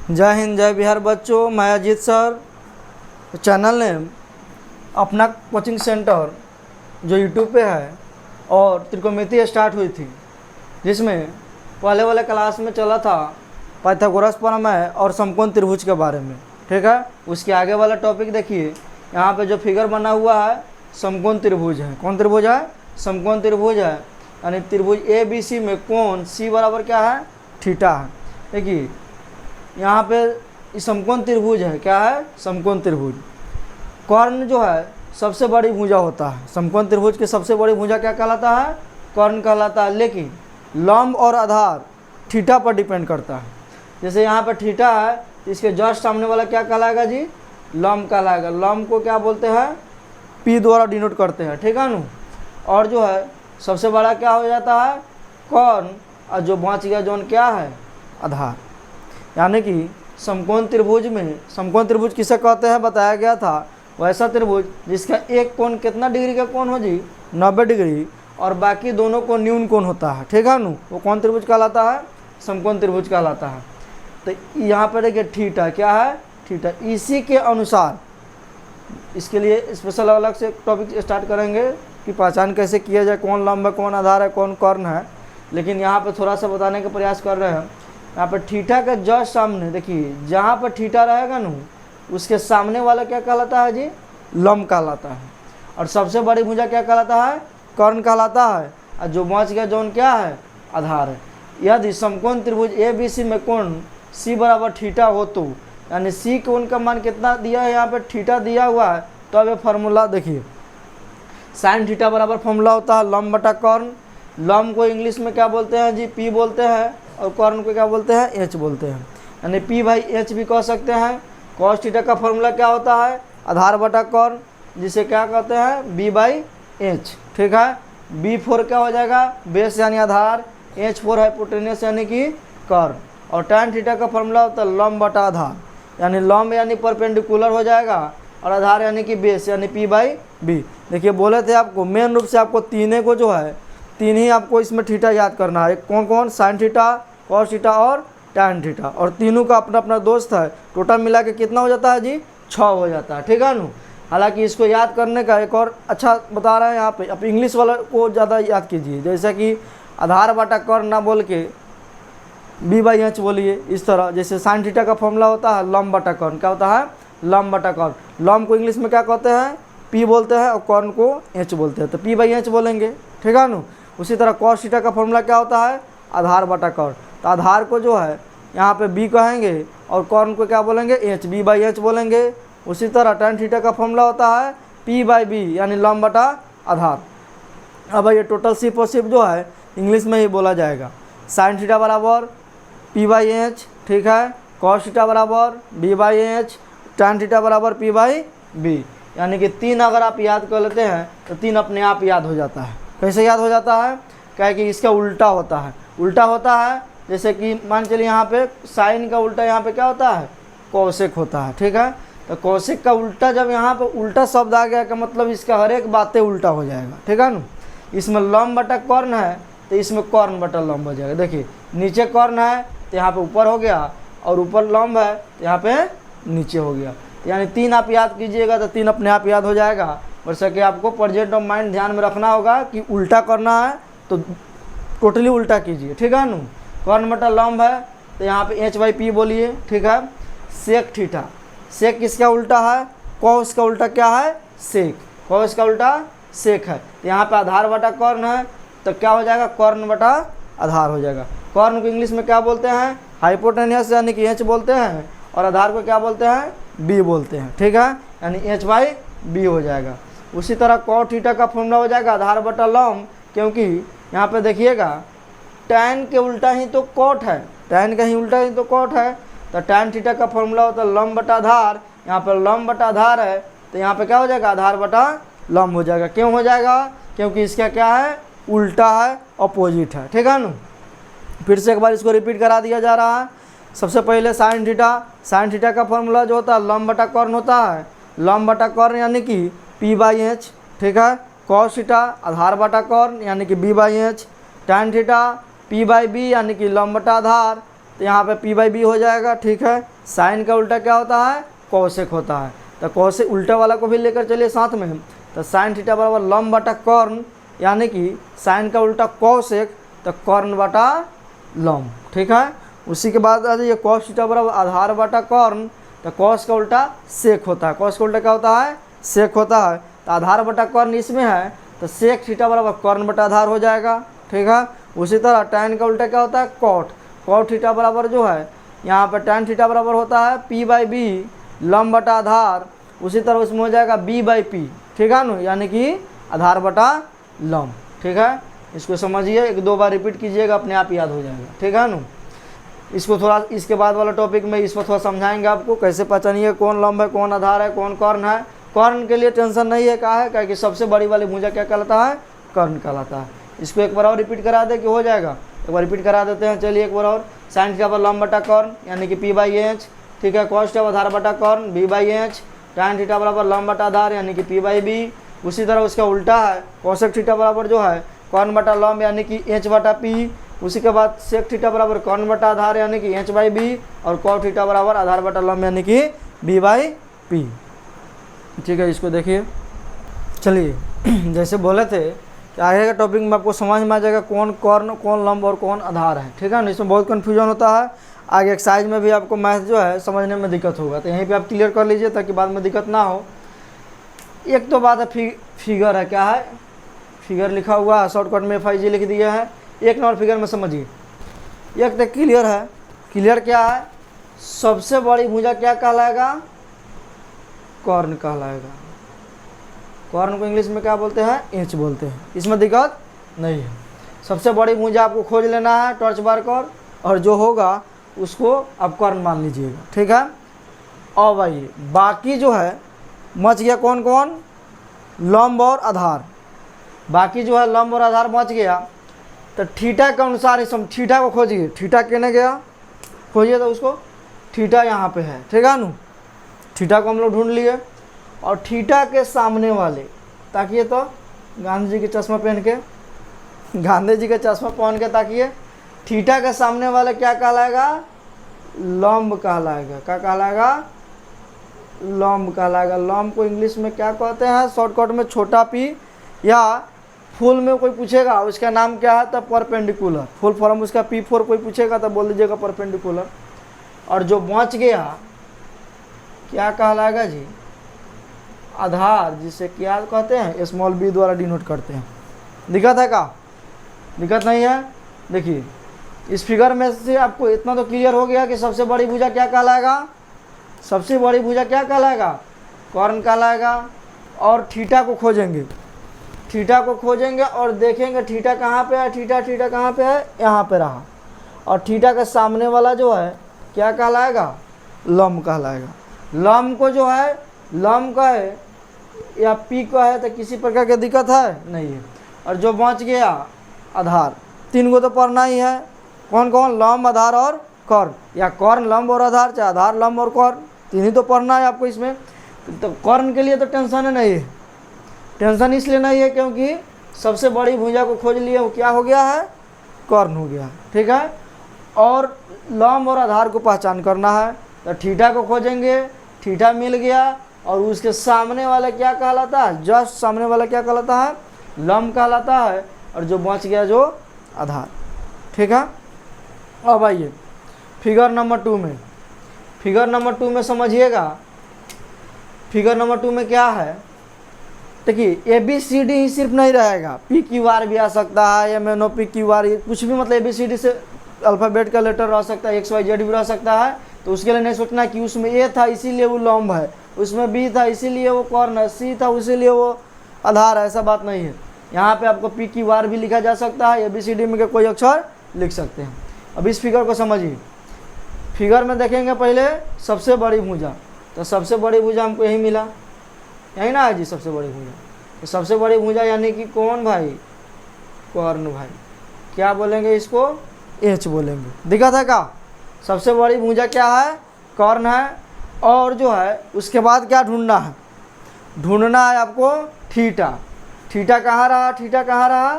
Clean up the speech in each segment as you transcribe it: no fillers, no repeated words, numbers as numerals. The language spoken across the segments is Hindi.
जय हिंद जय बिहार बच्चों, मैं अजीत सर। चैनल नेम अपना कोचिंग सेंटर जो यूट्यूब पे है और त्रिकोणमिति स्टार्ट हुई थी, जिसमें पहले वाले क्लास में चला था पाइथागोरस प्रमेय और समकोण त्रिभुज के बारे में। ठीक है, उसके आगे वाला टॉपिक देखिए। यहाँ पे जो फिगर बना हुआ है समकोण त्रिभुज है। कौन त्रिभुज है? समकोण त्रिभुज है। यानी त्रिभुज ए बी सी में कोण सी बराबर क्या है? थीटा है। देखिए यहाँ पे समकोण त्रिभुज है। क्या है? समकोण त्रिभुज। कर्ण जो है सबसे बड़ी भुजा होता है। समकोण त्रिभुज की सबसे बड़ी भुजा क्या कहलाता है? कर्ण कहलाता है। लेकिन लंब और आधार थीटा पर डिपेंड करता है। जैसे यहाँ पर थीटा है तो इसके जस्ट सामने वाला क्या कहलाएगा जी? लंब कहलाएगा। लंब को क्या बोलते हैं? पी द्वारा डिनोट करते हैं। ठीक है ना। और जो है सबसे बड़ा क्या हो जाता है? कर्ण। और जो बच गया जोन क्या है? आधार। यानी कि समकोण त्रिभुज में, समकोण त्रिभुज किसे कहते हैं बताया गया था, वैसा त्रिभुज जिसका एक कोण कितना डिग्री का कोण हो जी? 90 डिग्री, और बाकी दोनों को न्यून कोण होता है। ठीक है ना, वो कौन त्रिभुज कहलाता है? समकोण त्रिभुज कहलाता है। तो यहाँ पर देखिए थीटा क्या है? थीटा। इसी के अनुसार इसके लिए स्पेशल अलग से टॉपिक स्टार्ट करेंगे कि पहचान कैसे किया जाए, कौन लंब है, कौन आधार है, कौन कर्ण है। लेकिन यहाँ पर थोड़ा सा बताने का प्रयास कर रहे हैं। यहाँ पर थीटा का जस्ट सामने देखिए, जहाँ पर थीटा रहेगा ना उसके सामने वाला क्या कहलाता है जी? लंब कहलाता है। और सबसे बड़ी भुजा क्या कहलाता है? कर्ण कहलाता है। और जो बच गया जोन क्या है? आधार है। यदि समकोण त्रिभुज ए बी सी में कोण सी बराबर थीटा हो तो, यानी सी कोण का मान कितना दिया है? यहाँ पर थीटा दिया हुआ है। तो अब ये फार्मूला देखिए, साइन थीटा बराबर फॉर्मूला होता है लंब बटा कर्ण। लंब को इंग्लिश में क्या बोलते हैं जी? पी बोलते हैं। और कर्ण को क्या बोलते हैं? एच बोलते हैं। यानी पी बाई एच भी कह सकते हैं। कॉस थीटा का फॉर्मूला क्या होता है? आधार बटा कर्ण, जिसे क्या कहते हैं? B by h. ठीक है। बी फोर क्या हो जाएगा? बेस यानी आधार, एच फोर हाइपोटेन्यूस यानी कि कर्ण। और tan थीटा का फॉर्मूला होता है लंब बटा आधार, यानी लंब यानी परपेंडिकुलर हो जाएगा, और आधार यानी कि बेस यानी पी बाई बी। देखिए बोले थे आपको मेन रूप से आपको तीनों को जो है, तीन ही आपको इसमें थीटा याद करना है। कौन कौन? साइन थीटा, कॉस थीटा और tan थीटा। और तीनों का अपना अपना दोस्त है। टोटल मिला के कितना हो जाता है जी? 6 हो जाता है। ठीक है ना। हालांकि इसको याद करने का एक और अच्छा बता रहे हैं यहाँ पे, आप इंग्लिश वाला को ज़्यादा याद कीजिए। जैसा कि आधार बटा कर्ण ना बोल के बी बाई एच बोलिए। इस तरह जैसे साइन थीटा का फॉर्मूला होता है लंब बटा कर्ण। क्या होता है? लंब बटा कर्ण। लंब को इंग्लिश में क्या कहते हैं? पी बोलते हैं, और कर्ण को एच बोलते हैं, तो पी बाई एच बोलेंगे। ठीक है ना। उसी तरह कॉस थीटा का फॉर्मूला क्या होता है? आधार बटा कर्ण। तो आधार को जो है यहाँ पे बी कहेंगे, और कर्ण को क्या बोलेंगे? एच, बी बाई एच बोलेंगे। उसी तरह tan थीटा का फॉर्मूला होता है पी बाई बी, यानी लंब बटा आधार। अब ये टोटल सिर्फ और सिर्फ जो है इंग्लिश में ही बोला जाएगा। साइन थीटा बराबर पी बाई एच। ठीक है। कॉस थीटा बराबर b by h. tan theta बराबर पी बाई बी। यानी कि तीन अगर आप याद कर लेते हैं तो तीन अपने आप याद हो जाता है। कैसे याद हो जाता है? क्या कि इसका उल्टा होता है। उल्टा होता है जैसे कि मान चलिए यहाँ पे साइन का उल्टा यहाँ पे क्या होता है? कौशिक होता है। ठीक है। तो कौशिक का उल्टा जब यहाँ पे उल्टा शब्द आ गया का मतलब इसका हर एक बातें उल्टा हो जाएगा। ठीक है ना। इसमें लंब बटा कर्ण है तो इसमें कर्ण बटा लंब हो जाएगा। देखिए नीचे कर्ण है तो यहाँ पे ऊपर हो गया, और ऊपर लंब है तो यहाँ पे नीचे हो गया। यानी तीन आप याद कीजिएगा तो तीन अपने आप याद हो जाएगा। वैसे कि आपको प्रेजेंट ऑफ माइंड ध्यान में रखना होगा कि उल्टा करना है तो टोटली उल्टा कीजिए। ठीक है ना। कर्ण बटा लंब है तो यहाँ पे एच बाई पी बोलिए। ठीक है। सेक थीटा, सेक किसका उल्टा है? कॉस का उल्टा क्या है? सेक। कॉस का उल्टा सेक है। तो यहाँ पे आधार बटा कर्ण है तो क्या हो जाएगा? कर्ण बटा आधार हो जाएगा। कर्ण को इंग्लिश में क्या बोलते हैं? हाइपोटेन्यूस यानी कि एच बोलते हैं, और आधार को क्या बोलते हैं? बी बोलते हैं। ठीक है। यानी एच बाई बी हो जाएगा। उसी तरह कॉट थीटा का फॉर्मूला हो जाएगा आधार बटा लंब, क्योंकि यहाँ पे देखिएगा tan के उल्टा ही तो कॉट है, tan का ही उल्टा ही तो कॉट है। तो tan थीटा का फॉर्मूला होता है लंब बटा आधार। यहाँ पर लंब बटा आधार है तो यहाँ पे क्या हो जाएगा? आधार बटा लंब हो जाएगा। क्यों हो जाएगा? क्योंकि इसका क्या है? उल्टा है, अपोजिट है। ठीक है ना। फिर से एक बार इसको रिपीट करा दिया जा रहा है। सबसे पहले साइन थीटा, साइन थीटा का फॉर्मूला जो होता है लंब बटा कर्ण होता है। लंब बटा कर्ण यानी कि पी बाई एच। ठीक है। कॉस थीटा आधार बटा कर्ण यानी कि b by h. tan theta p by b यानी कि लंब बटा आधार, तो यहाँ पे पी बाई बी हो जाएगा। ठीक है। साइन का उल्टा क्या होता है, कौशिक होता है। तो कौशिक उल्टा वाला को भी लेकर चलिए साथ में, तो साइन थीटा बराबर लंब बटा कर्ण, यानी कि साइन का उल्टा कौशिक तो कर्ण बटा लंब, ठीक है। उसी के बाद आ जाइए कॉस थीटा बराबर आधार बटा कर्ण, तो कॉस का उल्टा सेक होता है, कॉस का उल्टा क्या होता है, सेक होता है। तो आधार बटा कर्ण इसमें है, तो सेक थीटा बराबर कर्ण बटा आधार हो जाएगा, ठीक है। उसी तरह tan का उल्टा क्या होता है, कॉट, कॉट थीटा बराबर जो है यहाँ पर tan थीटा बराबर होता है p/b लंब बटा आधार, उसी तरह उसमें हो जाएगा b/p, ठीक है ना, यानी कि आधार बटा लंब, ठीक है। इसको समझिए, एक दो बार रिपीट कीजिएगा, अपने आप याद हो जाएगा, ठीक है ना। इसको थोड़ा इसके बाद वाला टॉपिक में इसको थोड़ा समझाएंगे आपको कैसे पहचानिए कौन लंब है, कौन आधार है, कौन कर्ण है। कर्ण के लिए टेंशन नहीं है, क्या है, क्योंकि सबसे बड़ी वाली भुजा क्या कहलाता है, कर्ण कहलाता है। इसको एक बार और रिपीट करा दे कि हो जाएगा, एक बार रिपीट करा देते हैं, चलिए एक बार और। साइन थीटा पर लंब बटा कर्ण यानी कि p/h, ठीक है। कॉस थीटा आधार बटा कर्ण b/h, tan थीटा बराबर लंब बटा आधार यानी कि p/b। उसी तरह उसका उल्टा है, कौशिक थीटा बराबर जो है कर्ण बटा लंब यानी कि h/p। उसी के बाद सेक थीटा बराबर कर्ण बटा आधार यानी कि h/b, और कॉट थीटा बराबर आधार बटा लंब यानी कि b/p, ठीक है। इसको देखिए, चलिए जैसे बोले थे कि आगे का टॉपिक में आपको समझ में आ जाएगा कौन कर्ण, कौन लंब और कौन आधार है, ठीक है ना। इसमें बहुत कन्फ्यूजन होता है, आगे एक्सरसाइज में भी आपको मैथ जो है समझने में दिक्कत होगा, तो यहीं पे आप क्लियर कर लीजिए ताकि बाद में दिक्कत ना हो। एक तो बात है फिगर है, क्या है, फिगर लिखा हुआ है, शॉर्टकट में FIG लिख दिया है। एक नंबर फिगर में समझिए, एक तो क्लियर है, क्लियर क्या है, सबसे बड़ी भुजा क्या कहलाएगा, कर्ण कहलाएगा। कर्ण को इंग्लिश में क्या बोलते हैं, इंच बोलते हैं, इसमें दिक्कत नहीं है। सबसे बड़ी भुजा आपको खोज लेना है टॉर्च बार कर, और जो होगा उसको आप कर्ण मान लीजिएगा, ठीक है। और भाई बाकी जो है बच गया कौन कौन, लंब और आधार। बाकी जो है लंब और आधार बच गया, तो थीटा के अनुसार इस थीटा को खोजिए। थीटा कहने गया खोजिए, तो उसको थीटा यहाँ पे है, ठीक है ना। थीटा को हम लोग ढूंढ लिए, और थीटा के सामने वाले, ताकिए तो गांधी जी के चश्मा पहन के, गांधी जी के चश्मा पहन के ताकिए, थीटा के सामने वाले क्या कहलाएगा, लंब कहलाएगा। क्या कहलाएगा, लंब कहलाएगा। लंब को इंग्लिश में क्या कहते हैं, शॉर्टकट में छोटा p, या फुल में कोई पूछेगा उसका नाम क्या है तो परपेंडिकुलर, फुल फॉर्म उसका P4 कोई पूछेगा तो बोल दीजिएगा परपेंडिकुलर। और जो बच गया क्या कहलाएगा जी, आधार, जिसे क्या कहते हैं, स्मॉल b द्वारा डिनोट करते हैं। दिक्कत है क्या, दिक्कत नहीं है। देखिए इस फिगर में से आपको इतना तो क्लियर हो गया कि सबसे बड़ी भुजा क्या कहलाएगा, सबसे बड़ी भुजा क्या कहलाएगा, कर्ण कहलाएगा। और थीटा को खोजेंगे, थीटा को खोजेंगे और देखेंगे थीटा कहाँ पे है, थीटा कहाँ पे है, यहाँ पे रहा। और थीटा के सामने वाला जो है क्या कहलाएगा, लंब कहलाएगा। लंब को जो है लंब का है या पी का है तो किसी प्रकार की दिक्कत है नहीं है। और जो बच गया आधार, तीन को तो पढ़ना ही है, कौन कौन, लंब आधार और कर्ण, या कर्ण लंब और आधार, चाहे आधार लंब और कर्ण, तीन ही तो पढ़ना है आपको इसमें। तो कर्ण के लिए तो टेंशन है नहीं है, टेंशन इसलिए नहीं है क्योंकि सबसे बड़ी भुजा को खोज लिए, वो क्या हो गया है, कर्ण हो गया, ठीक है। और लंब और आधार को पहचान करना है, तो थीटा को खोजेंगे, थीटा मिल गया, और उसके सामने वाला क्या कहलाता है, जस्ट सामने वाला क्या कहलाता है, लंब कहलाता है। और जो बच गया जो आधार, ठीक है। अब आइए फिगर नंबर 2 में, फिगर नंबर 2 में समझिएगा, फिगर नंबर 2 में क्या है, देखिए ABCD ही सिर्फ नहीं रहेगा, PQR भी आ सकता है, MNO PQR कुछ भी, मतलब ABCD से अल्फ़ाबेट का लेटर रह सकता है, XYZ भी रह सकता है। तो उसके लिए नहीं सोचना कि उसमें A था इसीलिए वो लंब है, उसमें B था इसीलिए वो कर्ण है, C था इसीलिए वो आधार है, ऐसा बात नहीं है। यहाँ पे आपको PQR भी लिखा जा सकता है, ABCD में के कोई अक्षर लिख सकते हैं। अब इस फिगर को समझिए, फिगर में देखेंगे पहले सबसे बड़ी भुजा, तो सबसे बड़ी भुजा हमको यही मिला, यही ना है जी सबसे बड़ी भुजा। तो सबसे बड़ी भुजा यानी कि कौन भाई, कर्ण भाई। क्या बोलेंगे इसको, H बोलेंगे। दिक्कत है क्या, सबसे बड़ी भुजा क्या है, कर्ण है। और जो है उसके बाद क्या ढूंढना है, ढूंढना है आपको थीटा। थीटा कहाँ रहा, थीटा कहाँ रहा,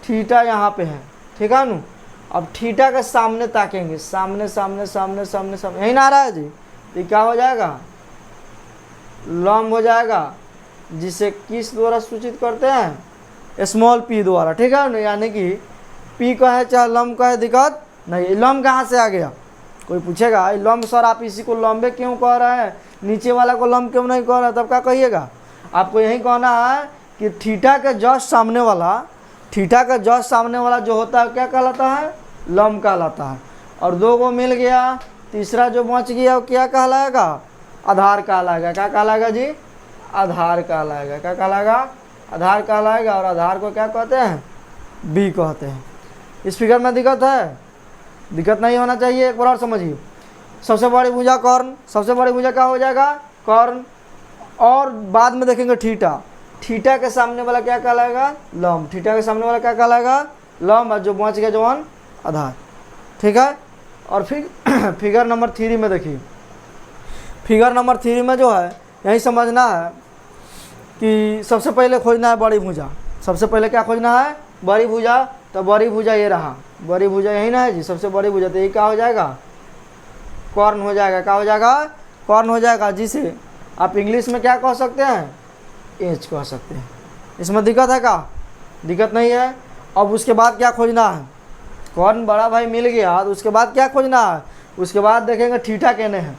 थीटा यहाँ पे है, ठीक है ना। अब थीटा के सामने ताकेंगे, सामने सामने सामने सामने सामने, यही ना आ रहा है जी, तो क्या हो जाएगा, लंब हो जाएगा, जिसे किस द्वारा सूचित करते हैं, स्मॉल p द्वारा। ठीक है ना, यानी कि p का है चाहे लंब का है, दिक्कत नहीं। लंब कहाँ से आ गया, कोई पूछेगा लंब सर आप इसी को लंबे क्यों कह रहे हैं, नीचे वाला को लंब क्यों नहीं कह रहे, तब क्या कहिएगा, आपको यही कहना है कि थीटा के जस्ट सामने वाला, थीटा का जस्ट सामने वाला जो होता है क्या कहलाता है, लंब कहलाता है। और दो को मिल गया, तीसरा जो बच गया वो क्या कहलाएगा, आधार कहलाएगा। क्या कहलाएगा जी, आधार कहलाएगा। क्या कहलाएगा, आधार कहलाएगा। और आधार को क्या कहते हैं, बी कहते हैं। इस फिगर में दिक्कत है, दिक्कत नहीं होना चाहिए। एक बार और समझिए, सबसे बड़ी भुजा कर्ण, सबसे बड़ी भुजा क्या हो जाएगा, कर्ण। और बाद में देखेंगे थीटा, थीटा के सामने वाला क्या कहलाएगा, लंब। थीटा के सामने वाला क्या कहलाएगा, लंब। और जो बच गया जवान, आधार। ठीक है। और फिर फिगर नंबर 3 में देखिए, फिगर नंबर 3 में जो है यही समझना है कि सबसे पहले खोजना है बड़ी भुजा। सबसे पहले क्या खोजना है, बड़ी भुजा। तो बड़ी भुजा ये रहा, बड़ी भुजा यही ना है जी, सबसे बड़ी भुजा। तो ये क्या हो जाएगा, कर्ण हो जाएगा। क्या हो जाएगा, कर्ण हो जाएगा, जिसे आप इंग्लिश में क्या कह सकते हैं, एच कह सकते हैं। इसमें दिक्कत है क्या, दिक्कत नहीं है। अब उसके बाद क्या खोजना है, कर्ण बड़ा भाई मिल गया, तो उसके बाद क्या खोजना है, उसके बाद देखेंगे थीटा कहने हैं।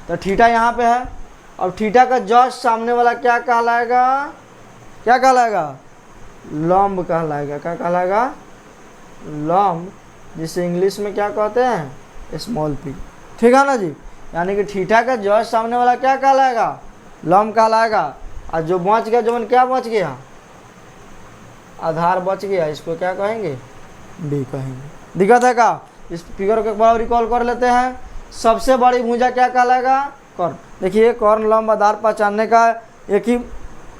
तो थीटा यहाँ पे है। अब थीटा का जस्ट सामने वाला क्या कहलाएगा, क्या कहलाएगा, लंब कहलाएगा। क्या कहलाएगा, लंब, जिसे इंग्लिश में क्या कहते हैं, स्मॉल p। ठीक है ना जी। यानी कि थीटा का जस्ट सामने वाला क्या कहलाएगा, लंब कहलाएगा। और जो बच गया, जो क्या बच गया, आधार बच गया, इसको क्या कहेंगे, बी कहेंगे। दिक्कत है क्या, इस फिगर को एक बार रिकॉल कर लेते हैं। सबसे बड़ी भुजा क्या कहलाएगा, कर्ण। देखिए कर्ण लंब आधार पहचानने का एक ही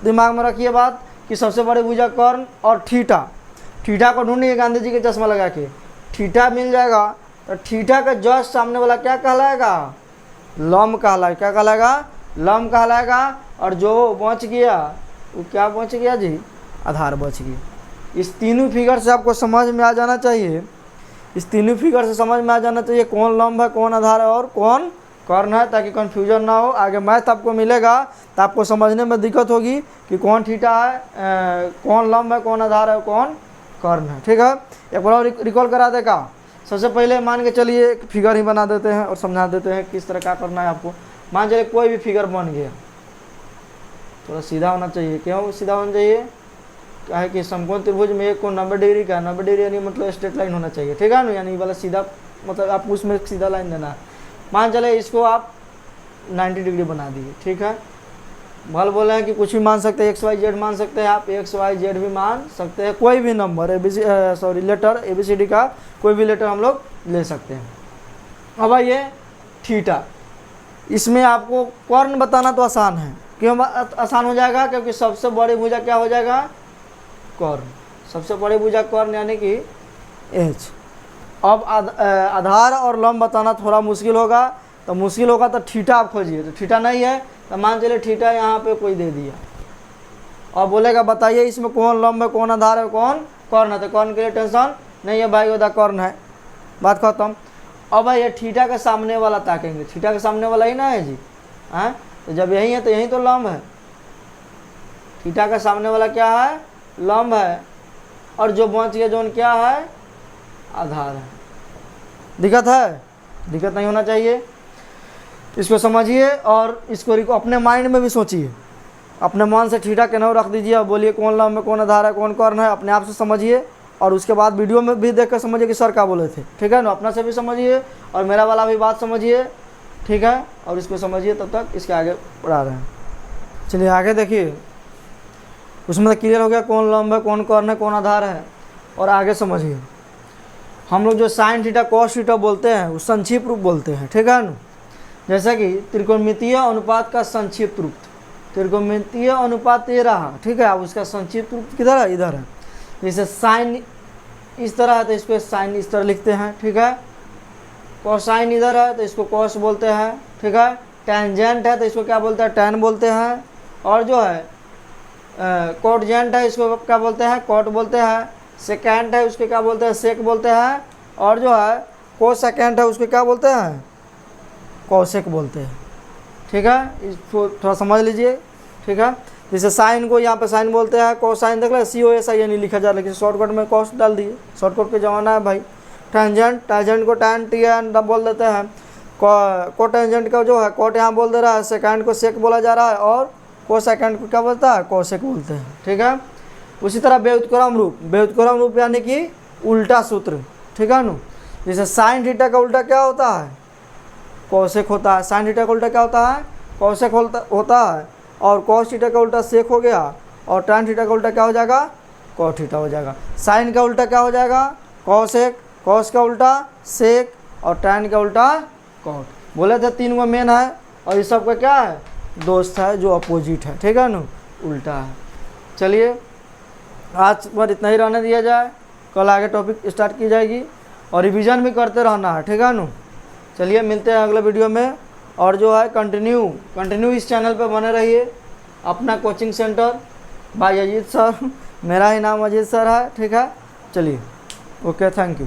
दिमाग में रखिए बात कि सबसे बड़ी भुजा कर्ण और थीटा। थीटा को ढूंढिए गांधी जी के चश्मा लगा के, थीटा मिल जाएगा। तो थीटा का जस्ट सामने वाला क्या कहलाएगा, लंब कहलाएगा। क्या कहलाएगा, लंब कहलाएगा। और जो बच गया वो क्या बच गया जी, आधार बच गया। इस तीनों फिगर से आपको समझ में आ जाना चाहिए, इस तीनों फिगर से समझ में आ जाना चाहिए कौन लंब है, कौन आधार है और कौन कर्ण है, ताकि कन्फ्यूजन ना हो। आगे मैथ आपको मिलेगा तो आपको समझने में दिक्कत होगी कि कौन थीटा है, कौन लंब है, कौन आधार है, कौन कर्ण है। ठीक है। एक बार रिकॉल करा देगा। सबसे पहले मान के चलिए एक फिगर ही बना देते हैं और समझा देते हैं किस तरह क्या करना है आपको। मान चलिए कोई भी फिगर बन गया, थोड़ा सीधा होना चाहिए। क्यों सीधा होना चाहिए, क्या है कि समकोण त्रिभुज में एक कोण 90 डिग्री का, 90 डिग्री यानी मतलब स्ट्रेट लाइन होना चाहिए। ठीक है ना, यानी वाला सीधा, मतलब आप उसमें सीधा लाइन देना है। मान चले इसको आप 90 डिग्री बना दिए। ठीक है। भल बोले हैं कि कुछ भी मान सकते हैं, एक्स वाई जेड मान सकते हैं आप, एक्स वाई जेड भी मान सकते हैं, कोई भी नंबर लेटर ABCD का कोई भी लेटर हम लोग ले सकते हैं। अब ये थीटा, इसमें आपको कर्ण बताना तो आसान है। क्यों आसान हो जाएगा, क्योंकि सबसे बड़ी भुजा क्या हो जाएगा, कर्ण। सबसे बड़ी भुजा कर्ण यानी कि एच। अब आधार और लंब बताना थोड़ा मुश्किल होगा, तो मुश्किल होगा तो थीटा आप खोजिए। तो थीटा नहीं है तो मान चलिए थीटा यहाँ पे कोई दे दिया और बोलेगा बताइए इसमें कौन लंब है, कौन आधार है, कौन कर्ण है। तो कर्ण के लिए टेंशन नहीं है भाई, उधर कर्ण है, बात खत्म। अब भाई ये थीटा के सामने वाला ताकेंगे, थीटा के सामने वाला ही ना है जी, हैं। तो जब यही है तो यही तो लंब है। थीटा के सामने वाला क्या है, लंब है। और जो बच गया जोन क्या है, आधार है। दिक्कत है, दिक्कत नहीं होना चाहिए। इसको समझिए और इसको अपने माइंड में भी सोचिए, अपने मन से थीटा के नाम रख दीजिए और बोलिए कौन लंब है, कौन आधार है, कौन कर्ण है। अपने आप से समझिए और उसके बाद वीडियो में भी देख कर समझिए कि सर क्या बोले थे। ठीक है ना, अपना से भी समझिए और मेरा वाला भी बात समझिए। ठीक है, और इसको समझिए, तब तक इसके आगे बढ़ा रहे हैं। चलिए आगे देखिए, उसमें तो क्लियर हो गया कौन लंब है, कौन कर्ण है, कौन आधार है। और आगे समझिए, हम लोग जो साइन थीटा कॉस थीटा बोलते हैं वो संक्षिप्त रूप बोलते हैं। ठीक है ना, जैसा कि त्रिकोणमितीय अनुपात का संक्षिप्त रूप, त्रिकोणमितीय अनुपात ये रहा। ठीक है, अब उसका संक्षिप्त रूप किधर है, इधर है। जैसे साइन इस तरह है तो इसको साइन इस तरह लिखते हैं। ठीक है, कोसाइन इधर है तो इसको कॉस बोलते हैं। ठीक है, टेंजेंट है तो इसको क्या बोलते हैं, टैन बोलते हैं। और जो है कोटजेंट है इसको क्या बोलते हैं, कॉट बोलते हैं। सेकेंड है उसको क्या बोलते हैं, सेक बोलते हैं। और जो है कोसेकेंड है उसको क्या बोलते हैं, कौशिक बोलते हैं। ठीक है, इसको थोड़ा समझ लीजिए। ठीक है, जैसे साइन को यहाँ पे साइन बोलते हैं, कोसाइन देख लो COSIN नहीं लिखा जा रहा, लेकिन शॉर्टकट में कॉस डाल दिए, शॉर्टकट के ज़माना है भाई। टेंजेंट, टेंजेंट को टैन TN बोल देते हैं। को टेंजेंट का जो है कोट यहाँ बोल दे रहा है, सेकंड को सेक बोला जा रहा है, और को सेकंड को क्या बोलता है, कोसेक बोलते हैं। ठीक है, उसी तरह व्युत्क्रम रूप, व्युत्क्रम रूप यानी कि उल्टा सूत्र। ठीक है ना, जैसे साइन थीटा का उल्टा क्या होता है, कोसेक होता है। साइन थीटा का उल्टा क्या होता है, कोसेक होता है। और कॉस थीटा का उल्टा सेक हो गया, और टैन थीटा का उल्टा क्या हो जाएगा, कॉट थीटा हो जाएगा। साइन का उल्टा क्या हो जाएगा, कॉसेक, कॉस का उल्टा सेक, और टैन का उल्टा कॉट। बोले थे 3 गो मेन है, और इस सब का क्या है, दोस्त है जो अपोजिट है। ठीक है ना, उल्टा है। चलिए आज पर इतना ही रहने दिया जाए, कल आगे टॉपिक स्टार्ट की जाएगी, और रिवीजन भी करते रहना है। ठीक है ना, चलिए मिलते हैं अगले वीडियो में। और जो है कंटिन्यू इस चैनल पे बने रहिए। अपना coaching centre by Ajit sir, मेरा ही नाम अजीत सर है। ठीक है, चलिए ओके, थैंक यू।